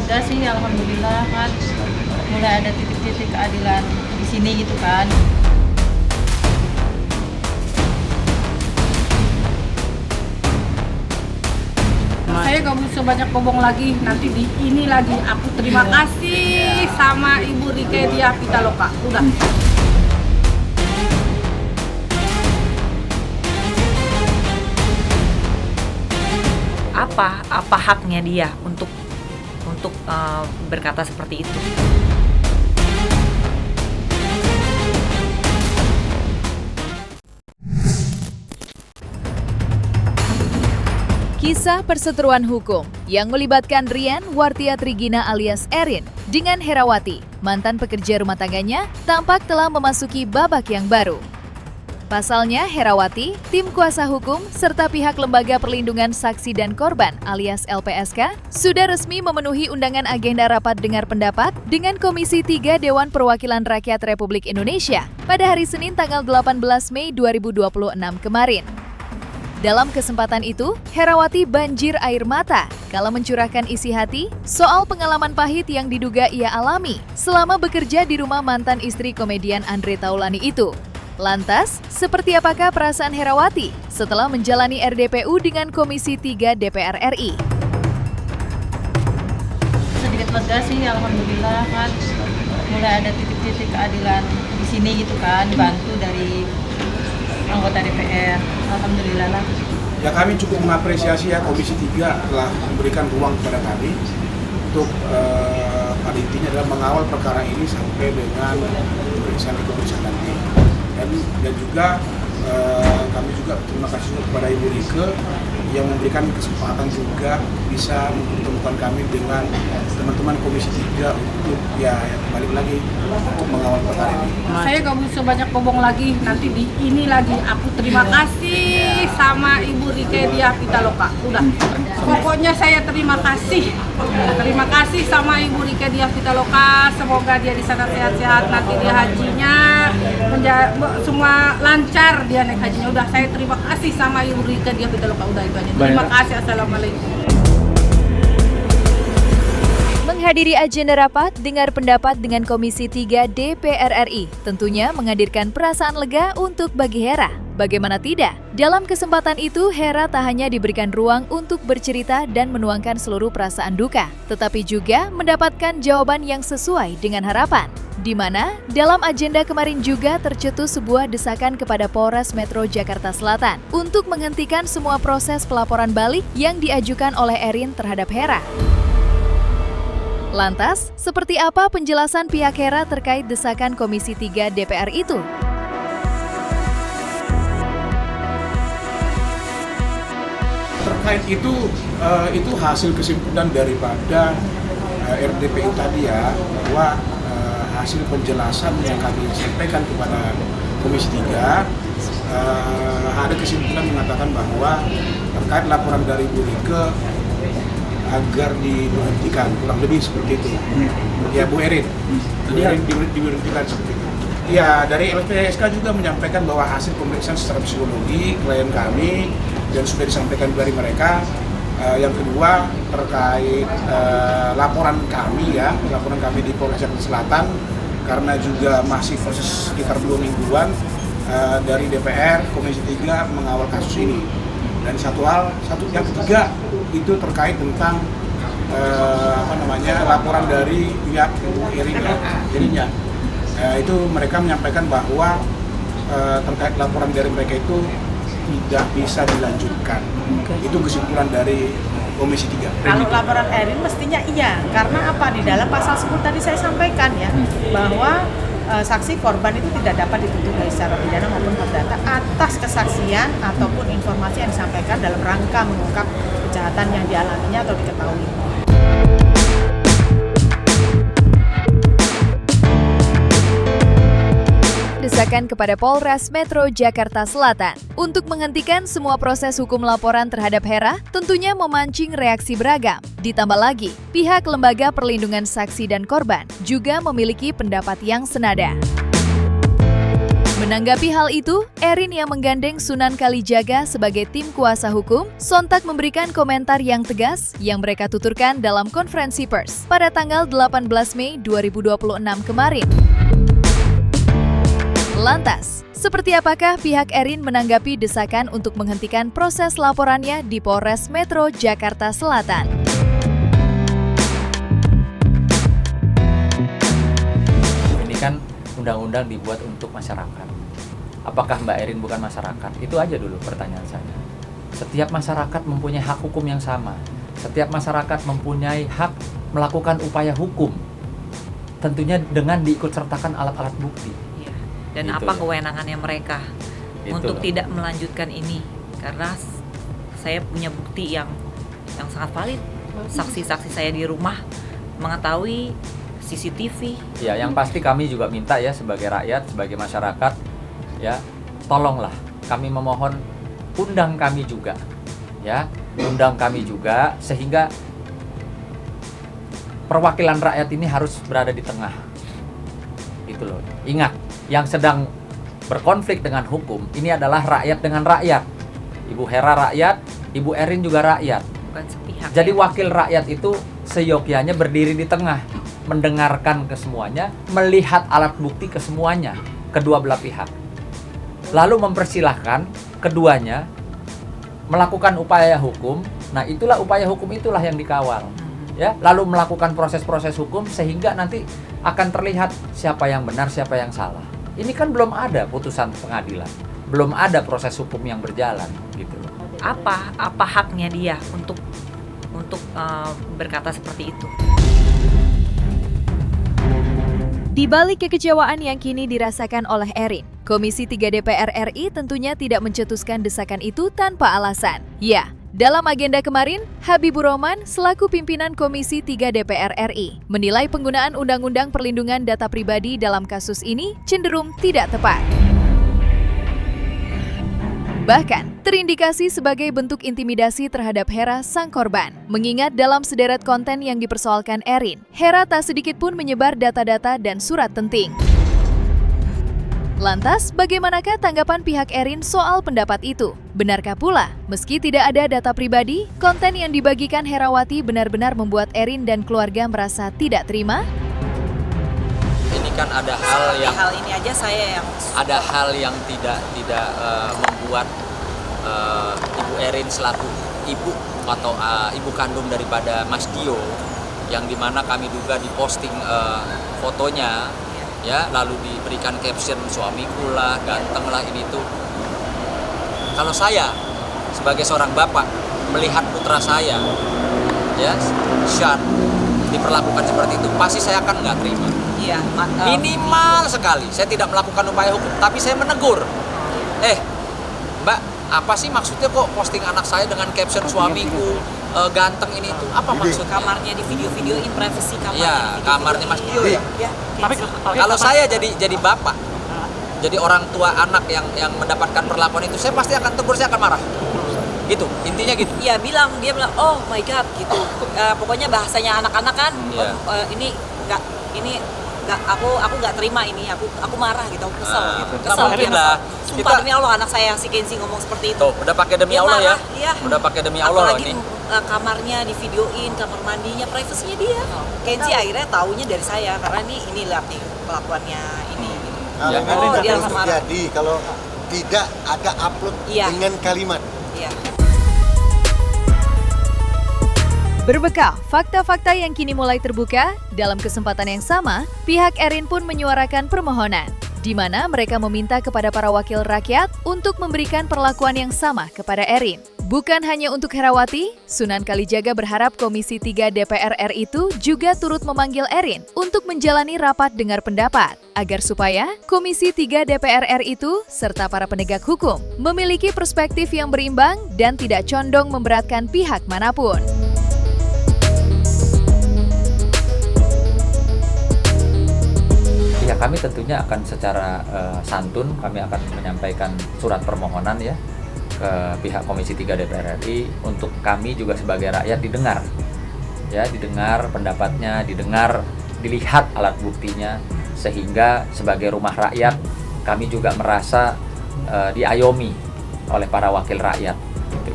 lega sih, alhamdulillah kan mulai ada titik-titik keadilan di sini gitu kan. Saya gak bisa banyak ngomong lagi, nanti di ini lagi. Aku terima kasih sama Ibu Rike Diah Pitaloka. Udah. Apa haknya dia untuk berkata seperti itu? Kisah perseteruan hukum yang melibatkan Rian Wartia Trigina alias Erin dengan Herawati, mantan pekerja rumah tangganya, tampak telah memasuki babak yang baru. Pasalnya, Herawati, tim kuasa hukum, serta pihak Lembaga Perlindungan Saksi dan Korban alias LPSK sudah resmi memenuhi undangan agenda rapat dengar pendapat dengan Komisi 3 Dewan Perwakilan Rakyat Republik Indonesia pada hari Senin tanggal 18 Mei 2026 kemarin. Dalam kesempatan itu, Herawati banjir air mata kala mencurahkan isi hati soal pengalaman pahit yang diduga ia alami selama bekerja di rumah mantan istri komedian Andre Taulani itu. Lantas, seperti apakah perasaan Herawati setelah menjalani RDPU dengan Komisi 3 DPR RI? Sedikit lega sih, alhamdulillah kan mulai ada titik-titik keadilan di sini gitu kan, dibantu dari anggota DPR. Alhamdulillah lah. Ya, kami cukup mengapresiasi ya Komisi 3 telah memberikan ruang kepada kami untuk pada intinya adalah mengawal perkara ini sampai dengan pemeriksaan nanti. Dan juga kami juga terima kasih kepada Ibu Rike yang memberikan kesempatan juga bisa mempertemukan kami dengan teman-teman Komisi 3 untuk ya balik lagi untuk mengawal perkara ini. Saya gak bisa banyak ngomong lagi, nanti di ini lagi. Aku terima kasih sama Ibu Rike Diah Pitaloka. Udah. Pokoknya saya terima kasih. Terima kasih sama Ibu Rike Diah Pitaloka. Semoga dia di sana sehat-sehat, nanti dia hajinya semua lancar, dia naik hajinya. Udah, saya terima kasih sama Ibu Rike Diah Pitaloka. Udah itu aja. Terima kasih. Assalamualaikum. Menghadiri agenda rapat dengar pendapat dengan Komisi 3 DPR RI, tentunya menghadirkan perasaan lega untuk bagi Hera. Bagaimana tidak? Dalam kesempatan itu, Hera tak hanya diberikan ruang untuk bercerita dan menuangkan seluruh perasaan duka, tetapi juga mendapatkan jawaban yang sesuai dengan harapan. Di mana dalam agenda kemarin juga tercetus sebuah desakan kepada Polres Metro Jakarta Selatan untuk menghentikan semua proses pelaporan balik yang diajukan oleh Erin terhadap Hera. Lantas, seperti apa penjelasan pihak Hera terkait desakan Komisi 3 DPR itu? Terkait itu hasil kesimpulan daripada RDPU tadi ya, bahwa hasil penjelasan yang kami sampaikan kepada Komisi 3 ada kesimpulan mengatakan bahwa terkait laporan dari Bu Rike agar diberhentikan, kurang lebih seperti itu. Ya, Bu Erin, diberhentikan seperti itu. Ya, dari LPSK juga menyampaikan bahwa hasil pemeriksaan secara psikologi klien kami dan sudah disampaikan dari mereka. Yang kedua terkait laporan kami di Polres Jakarta Selatan, karena juga masih proses sekitar 2 mingguan dari DPR, Komisi 3 mengawal kasus ini. Dan yang ketiga itu terkait tentang laporan dari pihak Ibu Erin. Itu mereka menyampaikan bahwa terkait laporan dari mereka itu tidak bisa dilanjutkan. Itu kesimpulan dari Komisi 3. Kalau laporan Erin mestinya iya, karena apa? Di dalam pasal 10 tadi saya sampaikan ya, bahwa saksi korban itu tidak dapat dituntut baik secara pidana maupun perdata atas kesaksian ataupun informasi yang disampaikan dalam rangka mengungkap kejahatan yang dialaminya atau diketahui. Desakan kepada Polres Metro Jakarta Selatan untuk menghentikan semua proses hukum laporan terhadap Hera tentunya memancing reaksi beragam. Ditambah lagi, pihak Lembaga Perlindungan Saksi dan Korban juga memiliki pendapat yang senada. Menanggapi hal itu, Erin yang menggandeng Sunan Kalijaga sebagai tim kuasa hukum sontak memberikan komentar yang tegas yang mereka tuturkan dalam konferensi pers pada tanggal 18 Mei 2026 kemarin. Lantas, seperti apakah pihak Erin menanggapi desakan untuk menghentikan proses laporannya di Polres Metro Jakarta Selatan? Ini kan undang-undang dibuat untuk masyarakat. Apakah Mbak Erin bukan masyarakat? Itu aja dulu pertanyaan saya. Setiap masyarakat mempunyai hak hukum yang sama. Setiap masyarakat mempunyai hak melakukan upaya hukum. Tentunya dengan diikutsertakan alat-alat bukti. Iya. Dan Gitu apa ya. kewenangannya mereka Gitu untuk loh. tidak melanjutkan ini? Karena saya punya bukti yang sangat valid. Saksi-saksi saya di rumah mengetahui CCTV. Ya, yang pasti kami juga minta ya sebagai rakyat, sebagai masyarakat, ya, tolonglah kami memohon, undang kami juga, ya, undang kami juga sehingga perwakilan rakyat ini harus berada di tengah, gitu loh. Ingat, yang sedang berkonflik dengan hukum ini adalah rakyat dengan rakyat. Ibu Hera rakyat, Ibu Erin juga rakyat. Bukan sepihak. Jadi ya. wakil rakyat itu seyogyanya berdiri di tengah, mendengarkan ke semuanya, melihat alat bukti ke semuanya, kedua belah pihak. Lalu mempersilahkan keduanya melakukan upaya hukum. Nah, itulah upaya hukum itulah yang dikawal. Ya, lalu melakukan proses-proses hukum sehingga nanti akan terlihat siapa yang benar, siapa yang salah. Ini kan belum ada putusan pengadilan. Belum ada proses hukum yang berjalan, gitu loh. Apa haknya dia untuk berkata seperti itu? Di balik kekecewaan yang kini dirasakan oleh Erin, Komisi 3 DPR RI tentunya tidak mencetuskan desakan itu tanpa alasan. Ya, dalam agenda kemarin, Habibur Rahman selaku pimpinan Komisi 3 DPR RI menilai penggunaan Undang-Undang Perlindungan Data Pribadi dalam kasus ini cenderung tidak tepat. Bahkan, terindikasi sebagai bentuk intimidasi terhadap Hera sang korban. Mengingat dalam sederet konten yang dipersoalkan Erin, Hera tak sedikit pun menyebar data-data dan surat penting. Lantas, bagaimanakah tanggapan pihak Erin soal pendapat itu? Benarkah pula, meski tidak ada data pribadi, konten yang dibagikan Herawati benar-benar membuat Erin dan keluarga merasa tidak terima? Ini kan ada hal ini aja saya yang tidak membuat Ibu Erin selaku ibu atau ibu kandung daripada Mas Dio, yang dimana kami duga diposting fotonya, ya, lalu diberikan caption suamiku lah, ganteng lah, ini tuh. Kalau saya sebagai seorang bapak melihat putra saya, ya, Sean diperlakukan seperti itu, pasti saya akan nggak terima. iya, Minimal sekali, saya tidak melakukan upaya hukum, tapi saya menegur. Mbak, apa sih maksudnya kok posting anak saya dengan caption suamiku ganteng ini itu? Apa maksudnya? kamarnya di video-videoin, privasi kamarnya. Iya, di video-videoin. kamarnya Mas Dio ya. Ya, Kalau saya jadi bapak, jadi orang tua anak yang mendapatkan perlakuan itu, saya pasti akan tegur, saya akan marah. Gitu, intinya gitu. Iya, dia bilang, oh my god, gitu. Pokoknya bahasanya anak-anak kan, Iya. aku nggak terima ini, aku marah gitu, aku kesel gitu. Kesel mungkin dia, lah. Sumpah Kita- demi Allah, anak saya si Kenzi ngomong seperti itu. Tuh, udah pakai demi Dia Allah ya. marah, iya. Udah pakai demi Allah Apalagi ini. kamarnya di videoin, kamar mandinya, privasinya dia. Kenzi akhirnya taunya dari saya karena ini lihat nih kelakuannya ini. Kalau Ya, ini oh, dia tidak langsung marah. terjadi kalau tidak ada upload Iya. dengan kalimat. Iya. Berbekal fakta-fakta yang kini mulai terbuka, dalam kesempatan yang sama, pihak Erin pun menyuarakan permohonan, di mana mereka meminta kepada para wakil rakyat untuk memberikan perlakuan yang sama kepada Erin. Bukan hanya untuk Herawati, Sunan Kalijaga berharap Komisi 3 DPR RI itu juga turut memanggil Erin untuk menjalani rapat dengar pendapat, agar supaya Komisi 3 DPR RI itu, serta para penegak hukum, memiliki perspektif yang berimbang dan tidak condong memberatkan pihak manapun. Ya, kami tentunya akan secara santun, kami akan menyampaikan surat permohonan ya ke pihak Komisi 3 DPR RI untuk kami juga sebagai rakyat didengar. Ya, didengar pendapatnya, dilihat alat buktinya, sehingga sebagai rumah rakyat kami juga merasa diayomi oleh para wakil rakyat. Gitu.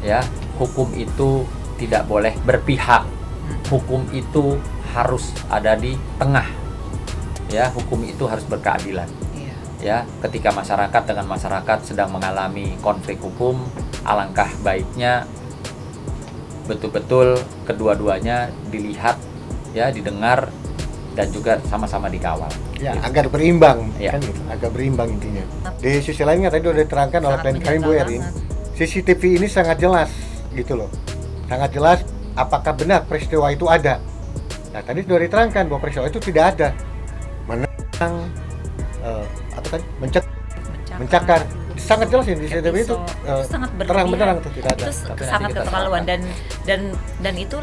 Ya, hukum itu tidak boleh berpihak. Hukum itu harus ada di tengah. Ya, hukum itu harus berkeadilan. Ya, ketika masyarakat dengan masyarakat sedang mengalami konflik hukum, alangkah baiknya betul-betul kedua-duanya dilihat, ya, didengar dan juga sama-sama dikawal. Ya, agar berimbang, Ya. kan gitu, agar berimbang intinya. Di sisi lainnya tadi sudah diterangkan oleh klien kami Bu Erin, CCTV ini sangat jelas gitu loh. Sangat jelas apakah benar peristiwa itu ada. Nah, tadi sudah diterangkan bahwa peristiwa itu tidak ada. Menang apa tadi? Mencakar. Sangat jelas ini di CCTV itu sangat terang benderang itu tidak ada. Itu Tapi sangat nanti kita keterlaluan dan itu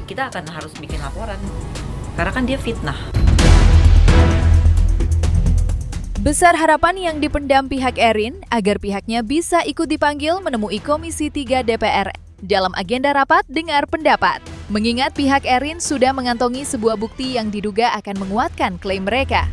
kita akan harus bikin laporan karena kan dia fitnah. Besar harapan yang dipendam pihak Erin agar pihaknya bisa ikut dipanggil menemui Komisi 3 DPR dalam agenda rapat dengar pendapat. Mengingat pihak Erin sudah mengantongi sebuah bukti yang diduga akan menguatkan klaim mereka.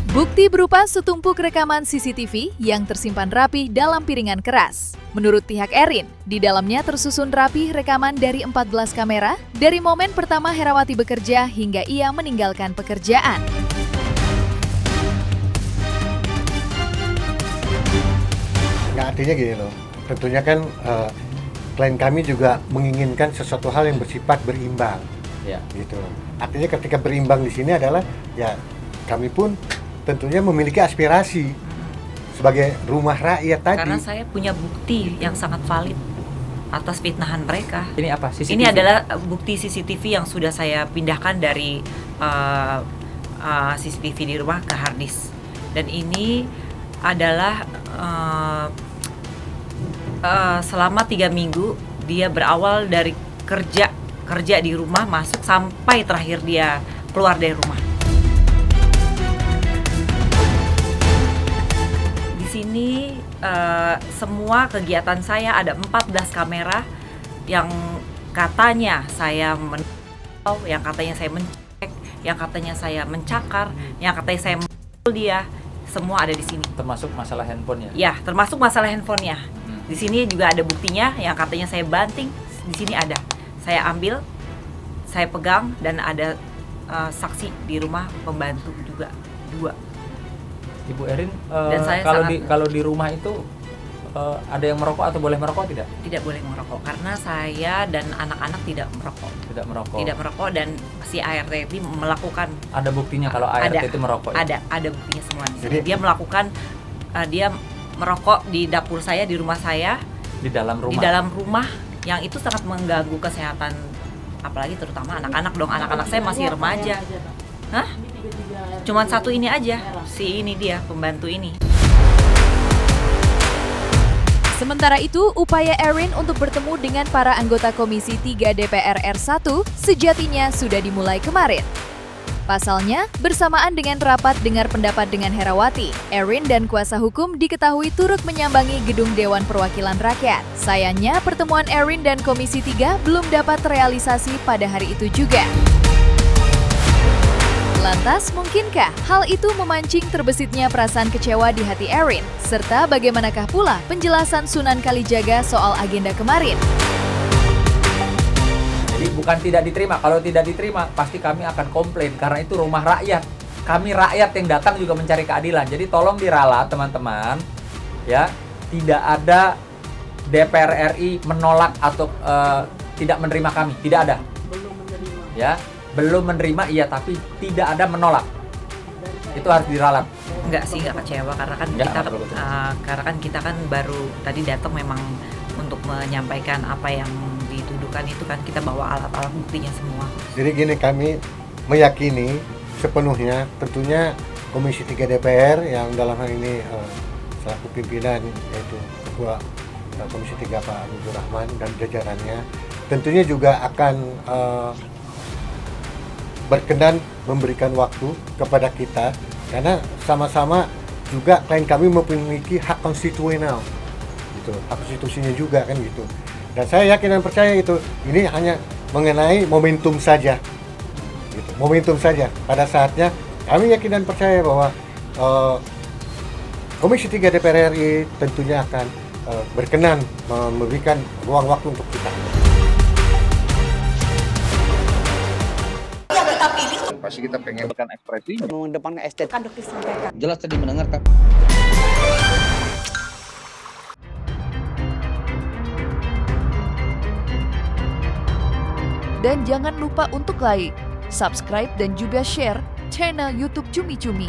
Bukti berupa setumpuk rekaman CCTV yang tersimpan rapi dalam piringan keras. Menurut pihak Erin, di dalamnya tersusun rapi rekaman dari 14 kamera dari momen pertama Herawati bekerja hingga ia meninggalkan pekerjaan. Nah, artinya gini loh, tentunya kan klien kami juga menginginkan sesuatu hal yang bersifat berimbang, Ya. gitu. Artinya ketika berimbang di sini adalah ya kami pun tentunya memiliki aspirasi sebagai rumah rakyat tadi. Karena saya punya bukti yang sangat valid atas fitnahan mereka. Ini apa? CCTV? Ini adalah bukti CCTV yang sudah saya pindahkan dari CCTV di rumah ke hard disk. Dan ini adalah selama 3 minggu dia berawal dari kerja di rumah masuk sampai terakhir dia keluar dari rumah. Di sini semua kegiatan saya ada 14 kamera yang katanya saya menolak, yang katanya saya mencek, yang katanya saya mencakar, yang katanya saya memukul dia, semua ada di sini. Termasuk masalah handphonenya. Ya, termasuk masalah handphonenya. Di sini juga ada buktinya yang katanya saya banting, di sini ada. Saya ambil, saya pegang dan ada saksi di rumah pembantu juga 2. Ibu Erin, Dan saya kalau di rumah itu ada yang merokok atau boleh merokok tidak? Tidak boleh merokok karena saya dan anak-anak tidak merokok. Tidak merokok. Tidak merokok dan si ART itu melakukan Ada buktinya kalau ART ada, itu merokok. Ya? Ada buktinya semua di sini. Jadi- Dia melakukan dia merokok di dapur saya, di rumah saya, Di dalam rumah. di dalam rumah yang itu sangat mengganggu kesehatan apalagi terutama anak-anak dong. Anak-anak saya masih remaja. Hah? Cuman satu ini aja, si ini dia pembantu ini. Sementara itu, upaya Erin untuk bertemu dengan para anggota Komisi 3 DPR R1 sejatinya sudah dimulai kemarin. Pasalnya, bersamaan dengan rapat dengar pendapat dengan Herawati, Erin dan kuasa hukum diketahui turut menyambangi gedung Dewan Perwakilan Rakyat. Sayangnya, pertemuan Erin dan Komisi 3 belum dapat terrealisasi pada hari itu juga. Lantas, mungkinkah hal itu memancing terbesitnya perasaan kecewa di hati Erin? Serta bagaimanakah pula penjelasan Sunan Kalijaga soal agenda kemarin? Jadi bukan tidak diterima. Kalau tidak diterima, pasti kami akan komplain karena itu rumah rakyat. Kami rakyat yang datang juga mencari keadilan. Jadi tolong diralat teman-teman, ya. Tidak ada DPR RI menolak atau tidak menerima kami. Tidak ada. Ya. Belum menerima iya, tapi tidak ada menolak. Itu harus diralat. Enggak sih, enggak kecewa karena kan Enggak, kita betul-betul. karena kan kita kan baru tadi datang memang untuk menyampaikan apa yang dituduhkan itu kan kita bawa alat-alat buktinya semua. Jadi gini, kami meyakini sepenuhnya tentunya Komisi 3 DPR yang dalam hal ini selaku pimpinan yaitu Ketua Komisi 3 Pak Habibur Rahman dan jajarannya tentunya juga akan berkenan memberikan waktu kepada kita karena sama-sama juga klien kami memiliki hak konstitusional gitu, hak konstitusinya juga kan gitu. Dan saya yakin dan percaya itu ini hanya mengenai momentum saja gitu. Momentum saja pada saatnya Kami yakin dan percaya bahwa Komisi 3 DPR RI tentunya akan berkenan memberikan ruang waktu untuk kita. Pasti kita pengen ekspresi mengedepankan estetika jelas tadi mendengarkan. Dan jangan lupa untuk like, subscribe dan juga share channel YouTube Cumi Cumi.